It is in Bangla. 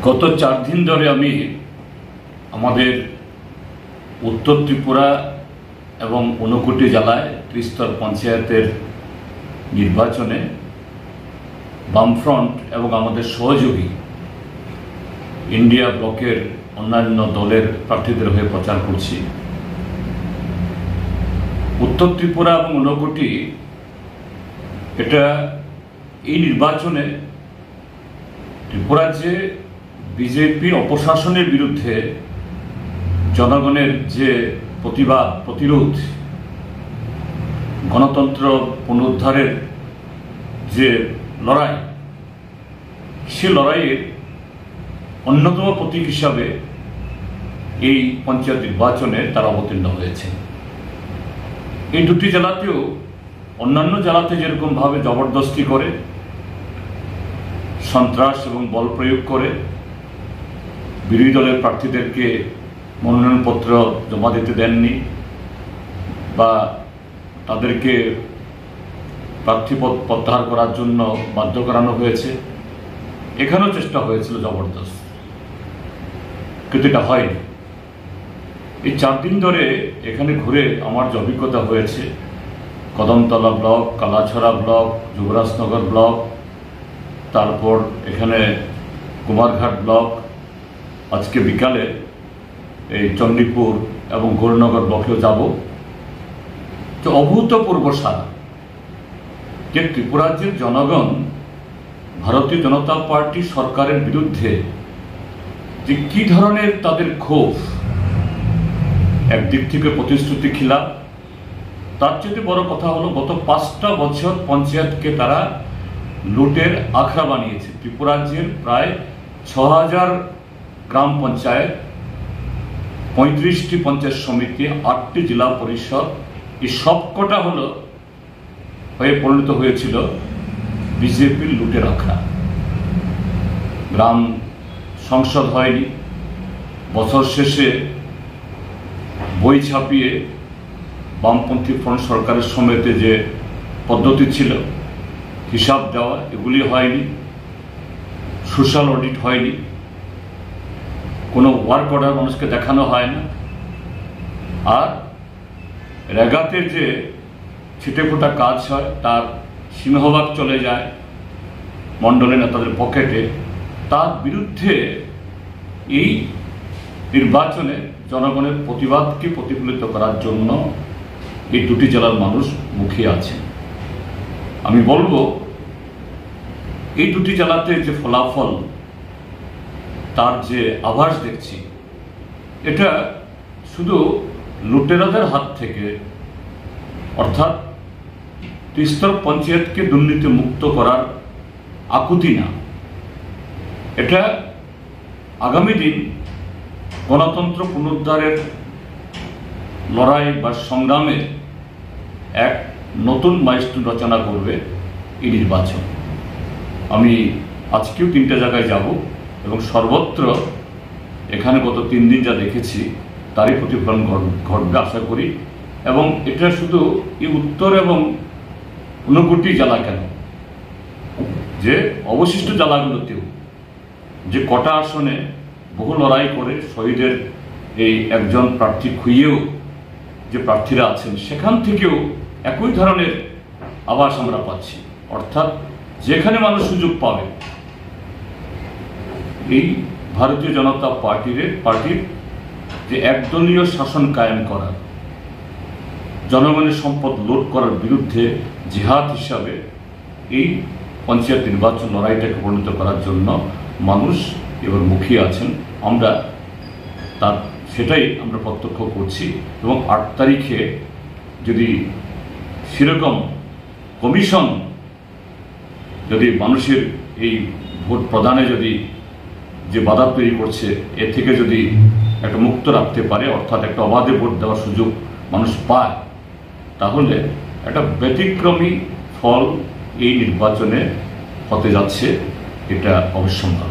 গত 4 দিন ধরে আমি আমাদের উত্তর ত্রিপুরা এবং ঊনকোটি জেলায় ত্রিস্তর পঞ্চায়েতের নির্বাচনে বামফ্রন্ট এবং আমাদের সহযোগী ইন্ডিয়া ব্লকের অন্যান্য দলের প্রার্থীদের হয়ে প্রচার করছি। উত্তর ত্রিপুরা এবং ঊনকোটি এটা এই নির্বাচনে ত্রিপুরা যে বিজেপির অপশাসনের বিরুদ্ধে জনগণের যে প্রতিবাদ প্রতিরোধ, গণতন্ত্র পুনরুদ্ধারের যে লড়াই, সে লড়াইয়ের অন্যতম প্রতীক হিসাবে এই পঞ্চায়েত নির্বাচনে তারা অবতীর্ণ হয়েছে। এই দুটি জেলাতেও অন্যান্য জেলাতে যেরকমভাবে জবরদস্তি করে, সন্ত্রাস এবং বল প্রয়োগ করে বিরোধী দলের প্রার্থীদেরকে মনোনয়নপত্র জমা দিতে দেননি বা তাদেরকে প্রার্থীপদ প্রত্যাহার করার জন্য বাধ্য করানো হয়েছে, এখানেও চেষ্টা হয়েছিল জবরদস্ত, কিন্তু এটা হয়নি। এই 4 দিন ধরে এখানে ঘুরে আমার যে অভিজ্ঞতা হয়েছে, Kadamtala block, Kalachhara block, Jubarajnagar block, তারপর এখানে কুমারঘাট ব্লক, আজকে বিকালে এই চণ্ডীপুর এবং গৌরনগর ব্লকেও যাব। তো অভূতপূর্ব সারা যে ত্রিপুরাজ্যের জনগণ ভারতীয় জনতা পার্টি সরকারের বিরুদ্ধে যে কি ধরনের তাদের ক্ষোভ, একদিক থেকে প্রতিশ্রুতি খিলাপ, তার চেয়ে বড় কথা হলো গত 5টা বছর পঞ্চায়েতকে তারা লুটের আখড়া বানিয়েছে। ত্রিপুরাজ্যের প্রায় 6000 গ্রাম পঞ্চায়েত, 35টি পঞ্চায়েত সমিতি, 8টি জেলা পরিষদ, এই সবকটা হয়ে পরিণত হয়েছিল বিজেপির লুটের আখড়া। গ্রাম সংসদ হয়নি, বছর শেষে বই ছাপিয়ে বামপন্থী ফ্রন্ট সরকারের সময়তে যে পদ্ধতি ছিল হিসাব দেওয়া, এগুলি হয়নি, সোশ্যাল অডিট হয়নি, কোনো ওয়ার্ক অর্ডার মানুষকে দেখানো হয় না, আর রেগাতের যে ছিটেফোঁটা কাজ হয় তার সিংহভাগ চলে যায় মণ্ডলের নেতাদের পকেটে। তার বিরুদ্ধে এই নির্বাচনে জনগণের প্রতিবাদকে প্রতিফলিত করার জন্য এই দুটি জেলার মানুষ মুখিয়ে আছে। আমি বলবো এই দুটি জেলাতে যে ফলাফল, তার যে আভাস দেখছি, এটা শুধু লুটেরাদের হাত থেকে, অর্থাৎ ত্রিস্তর পঞ্চায়েতকে দুর্নীতি মুক্ত করার আকুতি না, এটা আগামী দিন গণতন্ত্র পুনরুদ্ধারের লড়াই বা সংগ্রামের এক নতুন মাইলস্টোন রচনা করবে এই নির্বাচন। আমি আজকেও 3টে জায়গায় যাব এবং সর্বত্র এখানে গত 3 দিন যা দেখেছি তারই প্রতিফলন ঘটবে আশা করি। এবং এটা শুধু এই উত্তর এবং ঊনকোটি জেলা কেন, যে অবশিষ্ট জেলাগুলোতেও যে কটা আসনে বহু লড়াই করে শহীদের এই একজন প্রার্থী খুইয়েও যে প্রার্থীরা আছেন, সেখান থেকেও একই ধরনের আভাস আমরা পাচ্ছি। অর্থাৎ যেখানে মানুষ সুযোগ পাবে এই ভারতীয় জনতা পার্টির যে একদলীয় শাসন কায়েম করা, জনগণের সম্পদ লুট করার বিরুদ্ধে জিহাদ হিসাবে এই পঞ্চায়েত নির্বাচন লড়াইটাকে পরিণত করার জন্য মানুষ এবার মুখিয়ে আছেন। আমরা সেটাই আমরা প্রত্যক্ষ করছি। এবং 8 তারিখে যদি সেরকম কমিশন যদি মানুষের এই ভোট প্রদানে যদি যে বাধা তৈরি করছে, এ থেকে যদি একটা মুক্ত রাখতে পারে, অর্থাৎ একটা অবাধে ভোট দেওয়ার সুযোগ মানুষ পায়, তাহলে একটা ব্যতিক্রমী ফল এই নির্বাচনে হতে যাচ্ছে, এটা অবশ্যম্ভাবী।